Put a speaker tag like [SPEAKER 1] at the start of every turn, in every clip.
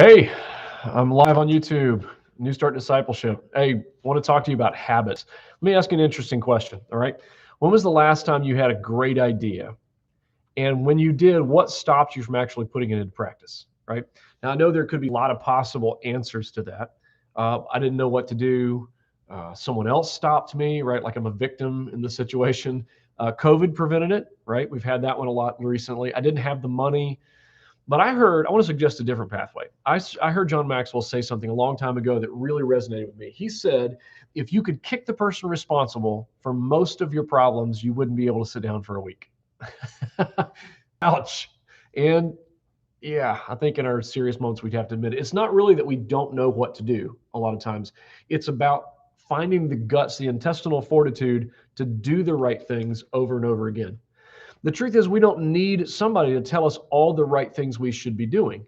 [SPEAKER 1] Hey, I'm live on YouTube, New Start Discipleship. Hey, want to talk to you about habits. Let me ask you an interesting question, all right? When was the last time you had a great idea? And when you did, what stopped you from actually putting it into practice, right? Now, I know there could be a lot of possible answers to that. I didn't know what to do. Someone else stopped me, right? Like I'm a victim in the situation. COVID prevented it, right? We've had that one a lot recently. I didn't have the money. But I want to suggest a different pathway. I heard John Maxwell say something a long time ago that really resonated with me. He said, if you could kick the person responsible for most of your problems, you wouldn't be able to sit down for a week. Ouch. And yeah, I think in our serious moments, we'd have to admit it. It's not really that we don't know what to do a lot of times. It's about finding the guts, the intestinal fortitude to do the right things over and over again. The truth is, we don't need somebody to tell us all the right things we should be doing.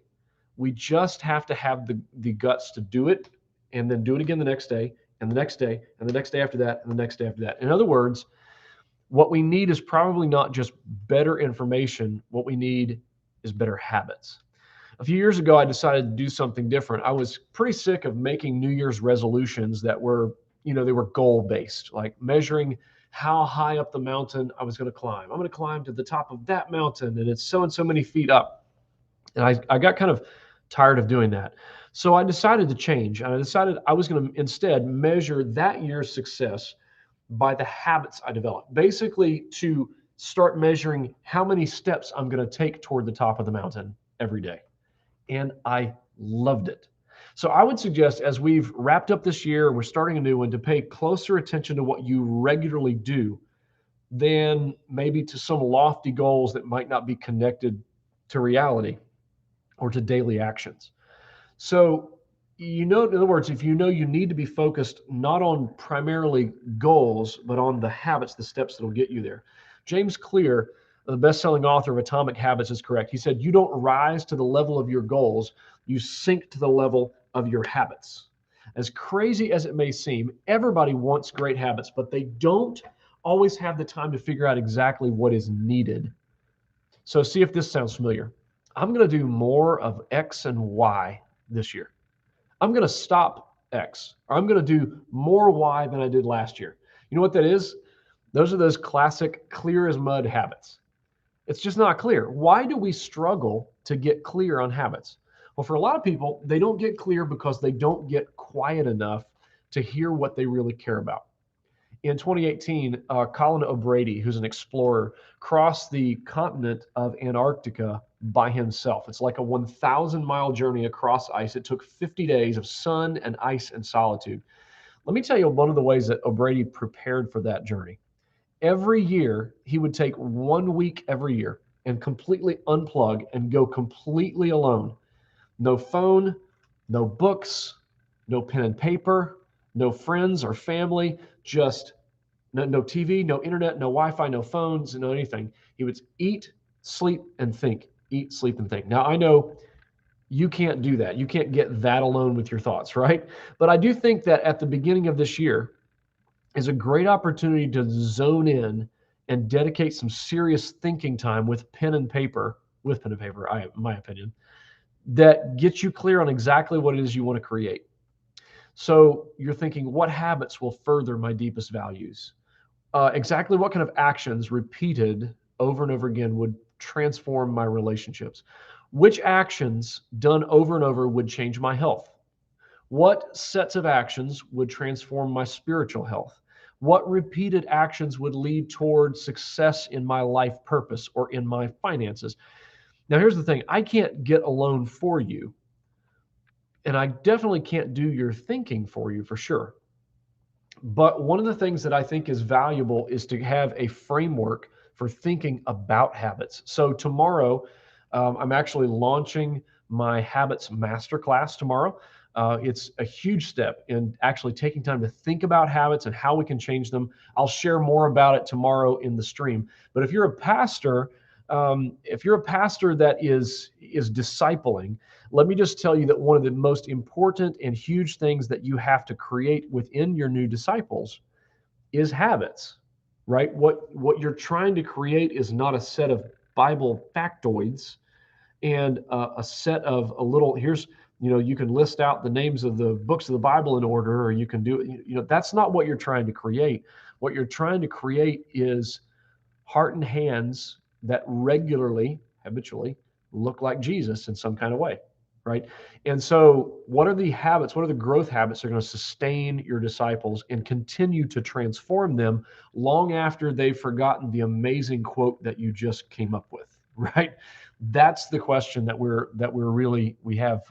[SPEAKER 1] We just have to have the guts to do it and then do it again the next day and the next day and the next day after that and the next day after that. In other words, what we need is probably not just better information. What we need is better habits. A few years ago, I decided to do something different. I was pretty sick of making New Year's resolutions that were, they were goal based, like measuring how high up the mountain I was going to climb. I'm going to climb to the top of that mountain and it's so and so many feet up. And I got kind of tired of doing that. So I decided to change. And I decided I was going to instead measure that year's success by the habits I developed. Basically, to start measuring how many steps I'm going to take toward the top of the mountain every day. And I loved it. So I would suggest, as we've wrapped up this year, we're starting a new one, to pay closer attention to what you regularly do than maybe to some lofty goals that might not be connected to reality or to daily actions. So, in other words, if you know you need to be focused not on primarily goals, but on the habits, the steps that'll get you there. James Clear, the best-selling author of Atomic Habits, is correct. He said, you don't rise to the level of your goals, you sink to the level of your habits. As crazy as it may seem, everybody wants great habits, but they don't always have the time to figure out exactly what is needed. So see if this sounds familiar. I'm going to do more of X and Y this year. I'm going to stop X, or I'm going to do more Y than I did last year. You know what that is? Those are those classic clear as mud habits. It's just not clear. Why do we struggle to get clear on habits? Well, for a lot of people, they don't get clear because they don't get quiet enough to hear what they really care about. In 2018, Colin O'Brady, who's an explorer, crossed the continent of Antarctica by himself. It's like a 1,000-mile journey across ice. It took 50 days of sun and ice and solitude. Let me tell you one of the ways that O'Brady prepared for that journey. Every year, he would take 1 week every year and completely unplug and go completely alone. No phone, no books, no pen and paper, no friends or family, just no TV, no internet, no Wi-Fi, no phones, no anything. He would eat, sleep, and think. Eat, sleep, and think. Now, I know you can't do that. You can't get that alone with your thoughts, right? But I do think that at the beginning of this year is a great opportunity to zone in and dedicate some serious thinking time with pen and paper, in my opinion, that gets you clear on exactly what it is you want to create. So you're thinking, what habits will further my deepest values? Exactly what kind of actions repeated over and over again would transform my relationships? Which actions done over and over would change my health? What sets of actions would transform my spiritual health? What repeated actions would lead toward success in my life purpose or in my finances? Now, here's the thing. I can't get alone for you, and I definitely can't do your thinking for you for sure. But one of the things that I think is valuable is to have a framework for thinking about habits. So tomorrow, I'm actually launching my habits masterclass tomorrow. It's a huge step in actually taking time to think about habits and how we can change them. I'll share more about it tomorrow in the stream. But if you're a pastor, that is discipling, let me just tell you that one of the most important and huge things that you have to create within your new disciples is habits, right? What you're trying to create is not a set of Bible factoids and a set of you can list out the names of the books of the Bible in order, or you can do it. That's not what you're trying to create. What you're trying to create is heart and hands that regularly, habitually look like Jesus in some kind of way, right? And so, what are the habits? What are the growth habits that are going to sustain your disciples and continue to transform them long after they've forgotten the amazing quote that you just came up with, right? That's the question that we have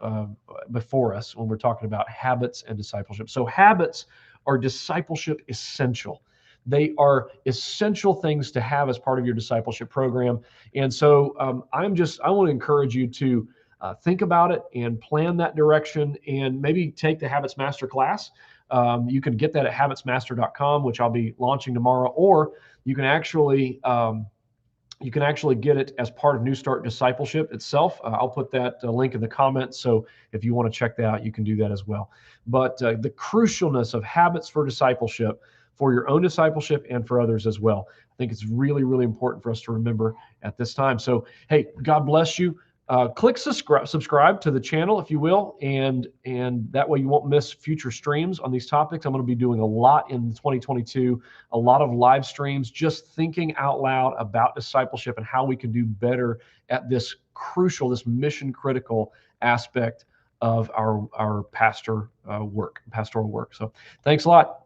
[SPEAKER 1] before us when we're talking about habits and discipleship. So habits are discipleship essential. They are essential things to have as part of your discipleship program. And so I want to encourage you to think about it and plan that direction, and maybe take the Habits Master class. You can get that at habitsmaster.com, which I'll be launching tomorrow, or you can actually get it as part of New Start Discipleship itself. I'll put that link in the comments. So if you want to check that out, you can do that as well. But the crucialness of habits for discipleship, for your own discipleship and for others as well, I think it's really, really important for us to remember at this time. So, hey, God bless you. Click subscribe to the channel, if you will, and that way you won't miss future streams on these topics. I'm going to be doing a lot in 2022, a lot of live streams, just thinking out loud about discipleship and how we can do better at this mission critical aspect of our pastoral work. So thanks a lot.